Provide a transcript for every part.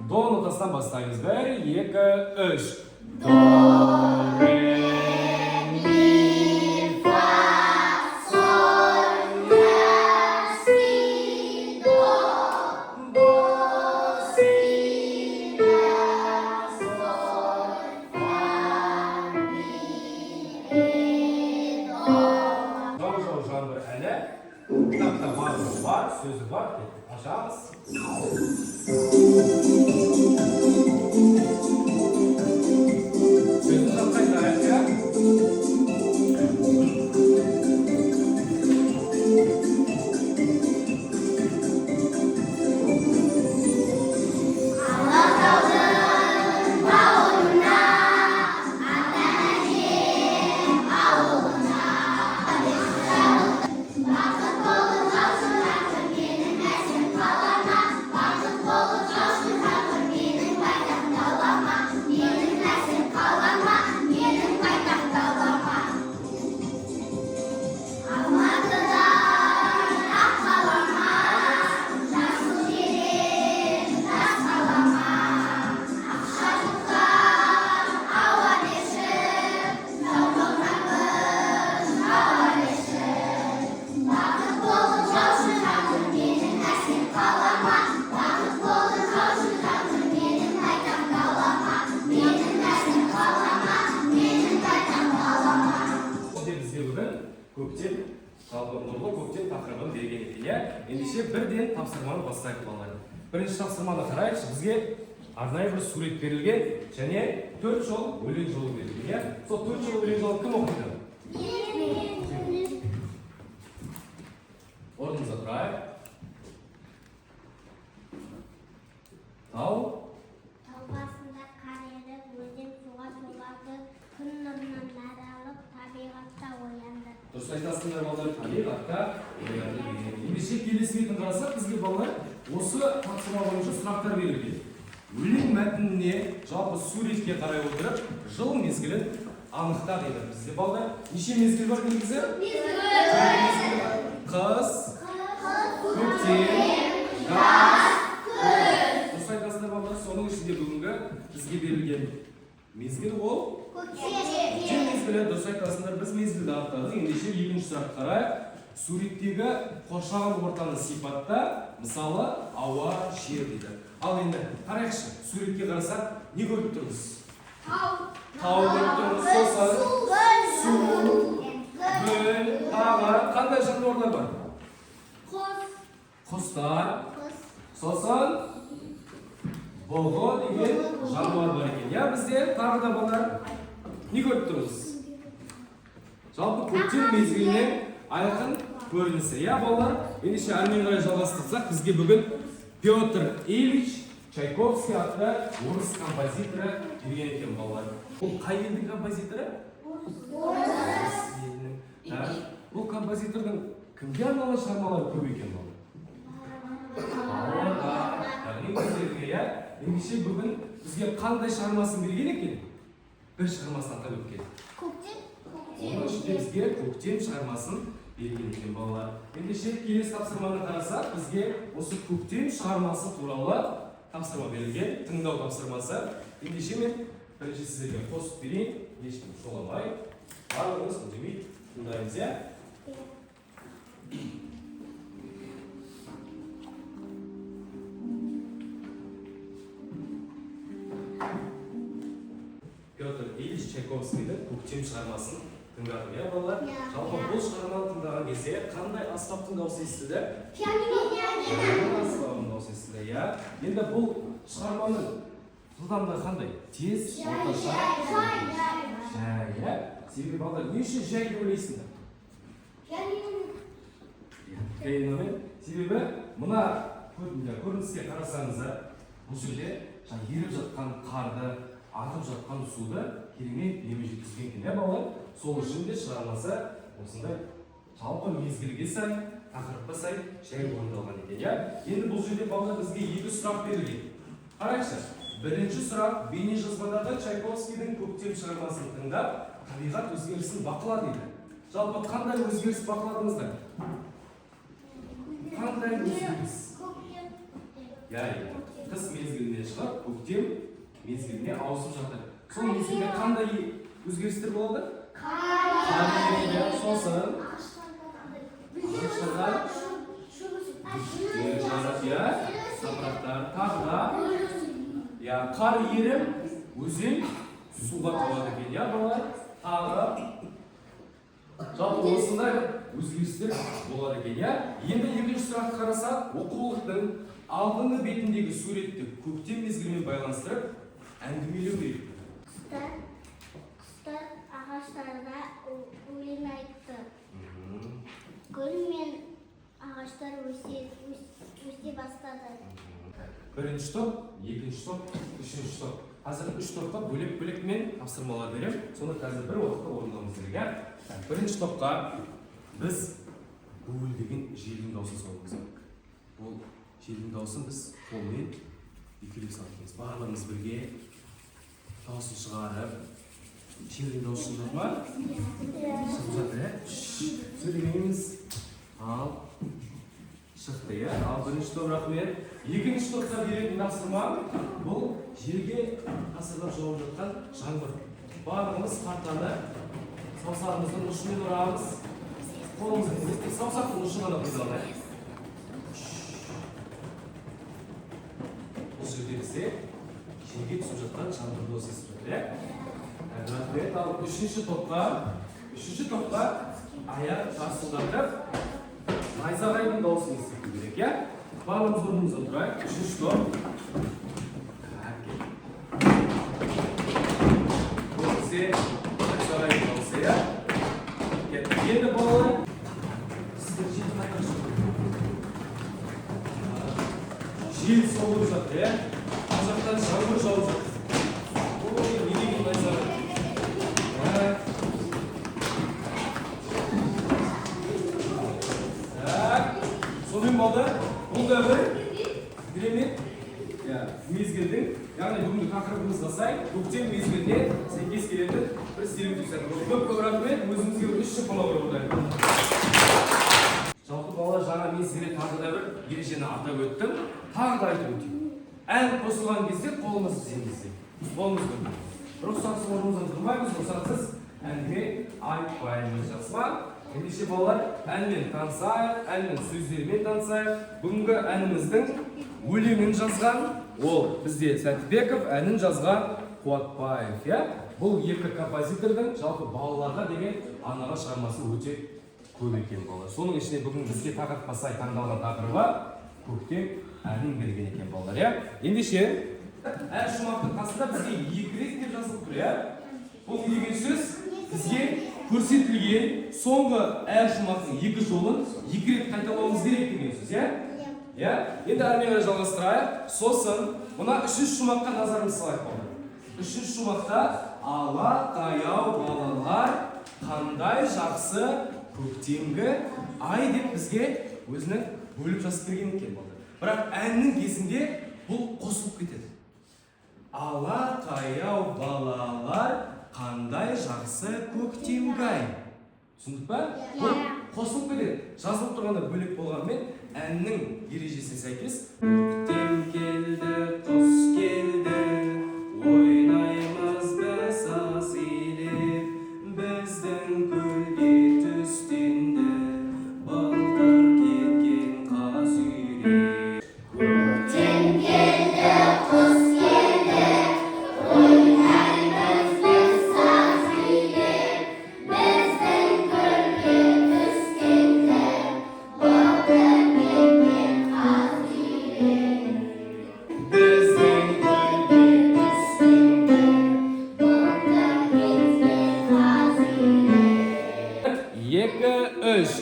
до нотасынан бастаймыз. 1, 2, 3. Do, re, mi, fa, sol, la, si, do, si, la, sol, fa, mi, re, do. Жан бір әлі. Кітапта мазмұны бар, сөзі бар. Ашамыз. Сөзді жатқан тарихия. Көктем тақырыбын берген екен. Ендеше бірден тапсырманы бастайық балалар. Бірінші тапсырманы қарайықшы. Бізге арнайы бір сурет берілген және 4 жол өлең жолы берілген. Сол 4 жол өлең жолы кім оқиды? Орнымызға тұрайық. Тау. Тау басында қар еріп, өзен суға толады, күн нұрынан нәр алып, табиғатта оянды. Дұрыс айтасыңдар балалар, табиғатта оянды деген. Ендеше келесі бетін қарасақ, бізге балалар осы тапсырма бойынша сұрақтар берілген. Өлең мәтініне жалпы суретке қарай отырып, жыл мезгілін анықта дейді. Бізде балалар неше мезгіл бар негізі? Қыс, көктем, жаз, күз. Дұрыс айтасыңдар балалар, соның ішінде бүгінгі бізге берілген мезгіл ол көктем мезгілі. Дұрыс айтасыңдар, біз мезгілді анықтадық. Ендеше екінші сұрақ қарайық. Суреттегі қоршаған ортаны сипатта, мысалы, ауа, жер дейді. Ал енді қарайықшы, суретке қарасақ, не көріп тұрмыз? Тау көріп тұрмыз, сосын су, гүл, тағы қандай жануарлар бар? Құстар, сосын бұғы деген жануар бар екен. Я бізде тағы да балалар не көріп тұрмыз? Жалпы көктем мезгілінен айқын көрінісі. Я балалар, ендеше әрмен қарай жалғастырсақ, бізге бүгін Петр Ильич Чайковский атты орыс композиторы берген екен балалар. Бұл қай елдің композиторы? Орыс елінің. Бұл композитордың кімге арналған шығармалары көп екен балалар? Яғни өздеріңе, я? Ендеше бүгін бізге қандай шығармасын берген екен? Бір шығармасын атап өткен. Оның ішінде бізге көктем шығармасын берген екен балалар. Ендеше келесі тапсырманы қарасақ, бізге осы көктем шығармасы туралы тапсырма берілген, тыңдау тапсырмасы. Ендеше мен бірінші сіздерге қосып берейін, ешкім шоламай. Барлығыңыз үндемей тыңдаймыз, я? Петр Ильич Чайковскийдің көктем шығармасын тыңдадым, я балалар? Жалпы бұл шығарманы тыңдаған кезде қандай аспаптың дауысы естіді? Пианино аспабының дауысы естіді, я? Енді бұл шығарманың жылдамдығы қандай? Тез, орташа? Жай, я? Себебі балалар, не үшін жай деп ойлайсыңдар? Пианиномен? Себебі мына көрініске қарасаңыздар, бұл жерде еріп жатқан қарды, ағып жатқан суды керемет бейнемен жеткізген екен, балалар. Сол үшін де шығармасы осындай жалпы мезгілге сай, тақырыпқа сай жай орындалған екен. Енді бұл жерде балалар бізге екі сұрақ берілген. Қарайықшы, бірінші сұрақ бейнежазбадағы Чайковскийдің көктем шығармасын тыңдап, табиғат өзгерісін бақыла дейді. Жалпы қандай өзгеріс бақыладыңыздар? Қандай өзгеріс? Қыс мезгіліне шығып, көктем мезгіліне ауысып жатыр. Сол мезгілде қандай өзгерістер болады? Қар ериді, сосын ағаштарда жапырақтар тағы да қар еріп өзен суға толады екен, балалар. Тағы жалпы осындай өзгерістер болады екен. Енді екінші сұрақты қарасақ, оқулықтың алдыңғы бетіндегі суретті көктем мезгілімен байланыстырып әңгімелеу керек. Құстар ағаштарда өлең айтты. Гүл мен ағаштар өсе бастады. Бірінші топ, екінші топ, үшінші топ. Қазір үш топқа бөлек-бөлек мен тапсырмалар берем. Соны қазір бір уақытта орындауымыз керек. Бірінші топқа біз гуілдеген желдің дауысын салуымыз керек. Ол желдің дауысын біз қолмен екеулеп саламыз. Барлығымыз бірге дауысын шығарып, желдің дауысы шығып ма? Шығып жатыр, сөйлемейміз. Ал шықты, ал бірінші топ рахмет. Екінші топқа беретін тапсырма бұл жерге қасырлап жауып жатқан жаңбыр. Барлығымыз партаны саусағымыздың ұшымен ұрамыз. Қолымызды тек саусақтың ұшы ғана пайдаланайық. Бұл жерде бізде жерге түсіп жатқан жаңбырды осы естіп жатыр. Рахмет. Ал үшінші топқа аяқ тарсылдатып найзағайдың дауысын естіту керек, Барлығымыз орнымыздан тұрайық. Үшінші топ. Бұл бізде найзағайдың дауысы, Енді балалар, сіздер жел қайда шығып? Жел соғып жатыр, Ар жақтан жаңбыр жауып жатыр. Ой, не деген найзағай. Сонымен болды. Бұл да бір керемет мезгілдің, яғни бүгінгі тақырыбымызға сай, көктем мезгіліне сәйкес келетін бір стереотип сияқты. Көп рахмет, өзімізге үш шықпала бұрылдайық. Жалпы балалар, жаңа мен сізге тағы да бір ережені атап өттім. Тағы да айтып өтейін. Ән қосылған кезде қолымызды тигізсек. Қолымыз көрмейді. Рұқсатсыз орнымыздан тұрмаймыз, рұқсатсыз әңгіме айтпаймыз, жақсы ма? Ендеше балалар, әнмен танысайық, әнмен сөздермен танысайық. Бүгінгі әніміздің өлеңін жазған, ол бізде Сәтібеков, әнін жазған Қуатбаев. Бұл екі композитордың жалпы балаларға деген арналған шығармасы өте көп екен балалар. Соның ішінде бүгін бізге тақырыпқа сай таңдалған тақырыбы көктем әнін берген екен балалар. Ендеше әр шумақтың қасында бізге екі рет деп жазылып тұр. Бұл не деген сөз? Бізге көрсетілген соңғы әр шумақтың екі жолын екі рет қайталауымыз керек деген сөз, Енді әрмен қарай жалғастырайық. Сосын, мұна үшінші шумаққа назарымыз салайық балалар. Үшінші шумақта ала таяу балалар, қандай жақсы көктемгі ай деп бізге өзінің бөліп жазып берген екен балалар. Бірақ әннің кезінде бұл қосылып кетеді. Ала таяу балалар, қандай жақсы көктемгі ай. Түсіндік па? Бұл қосылып кетеді. Жазылып тұрғанда бөлек болғанмен әннің ережесіне сәйкес көктем келді, құс келді, ойнаймыз біз аз илеп, біздің көлге түстенді, балтыр кеткен қаз үйрек. Көктем келді, құс келді, ойнаймыз біз аз илеп, біздің көлге түстенді, балтыр кеткен қаз үйрек. Біздің көлге түстенді, балтыр кеткен қаз үйрек. Екі, үш.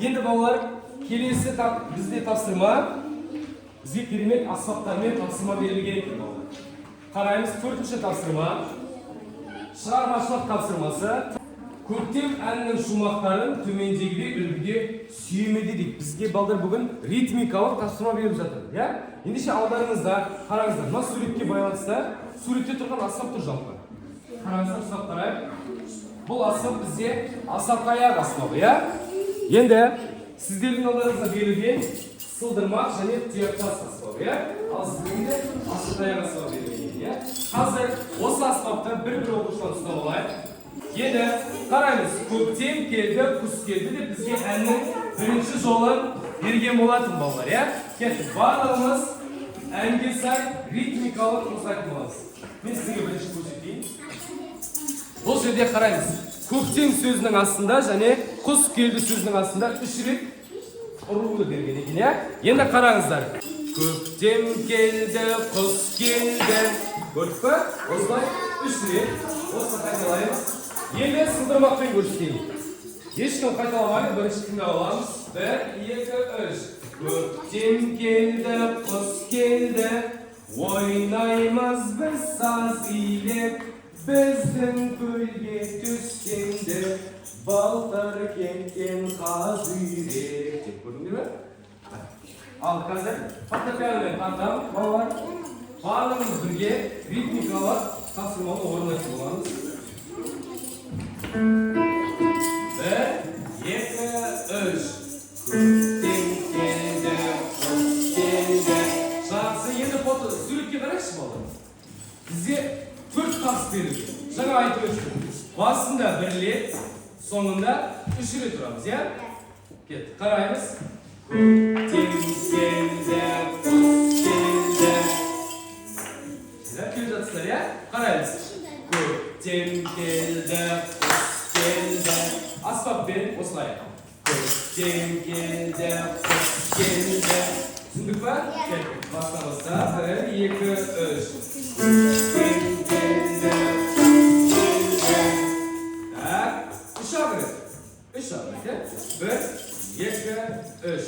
Енді балалар, келесі бізде тапсырма, бізге керемет аспаптармен тапсырма берілген екен балалар. Қараймыз, төртінші тапсырма, шығармашылық тапсырмасы. Көктем әнінің шумақтарын төмендегідей үлгіде сүйемеді дейді. Бізге балдар бүгін ритмикалық тапсырма беріп жатыр. Ендеше алдарыңызда қараңыздар, мына суретке байланысты суретте тұрған аспап тұр жалпы. Қараңыздар, ұстап қарайық. Бұл аспап бізде асап аяқ аспабы, иә? Енді сіздердің алдарыңызда берілген сылдырмақ және тұяқтас аспабы, иә? Ал сіздерде асап аяқ аспабы берілген, иә? Қазір осы аспапты бір-бір оқушылар ұстап алайық. Енді қараймыз, көктем келді, күз келді деп бізге әннің бірінші жолын берген болатын балалар, иә? Кеттік, барлығымыз әнге сай ритмикалық қосайтын боламыз. Мен сізге бірінші көрсетейін. Бұл жерде қараймыз, көктем сөзінің астында және құс келді сөзінің астында 3 рет ұрулы берген екен, иә? Енді қараңыздар. Көктем келді, құс келді. Көрдік пе? Осылай 3 рет. Осы қайталаймыз. Енді сылдырмақпен көрсетейін. Ешкім қайталамайды, бірінші тыңдап аламыз. 1, 2, 3. Көктем келді, құс келді. Ойнаймыз біз саз илеп, біздің көлге түскенді, балтыр кенткен қаз үйрек. Деп көрдіңдер ме? Ал қазір фортепианомен тартам, балалар. Барлығымыз бірге ритмикалық тапсырманы орындайтын боламыз. 1, 2, 3. Көктем келді, құс келді. Жақсы, енді фото суретке қарайықшы балалар. Бізде 4 тас берілген. Жаңа айтып өттім. Басында 1 рет, соңында 3 рет тұрамыз, иә? Кет, қараймыз. Көктем келді, құс келді. Келіп жатсыздар, иә? Қараймыз. Көктем келді, құс келді. Аспаппен осылай. Көктем келді, құс келді. Түсіндік па? Кеттік. Бастамызда 1, 2, 3. Көктем келді, құс келді. Так, 3 ағырет. 3 ағырет, 1, 2, 3.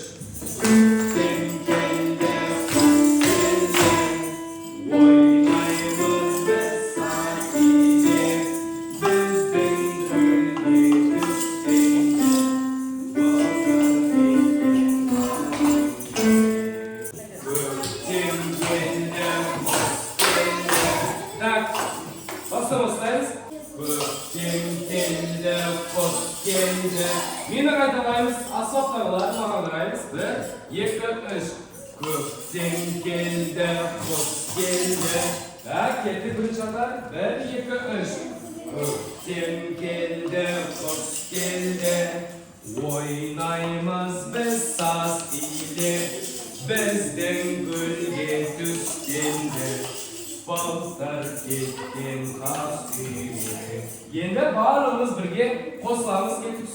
Көктем келді, құс келді. Ойнаймыз біз саз илеп, біздің көлге түскенді, балтыр кенткен қаз үйрек. Көктем келді, құс келді. Так, бастамастаймыз. Көктем келді, құс келді. Мені қайталаймыз, аспаптағылар маған қараймыз. 1, 2, 3. Көктем келді, құс келді. Так, кетті бірінші қатар. 1, 2, 3. Көктем келді, құс келді. Ойнаймыз біз саз илеп, біздің көлге түскенді, балтыр кеткен қаз үйрек. Енді барлығымыз бірге қосыламыз.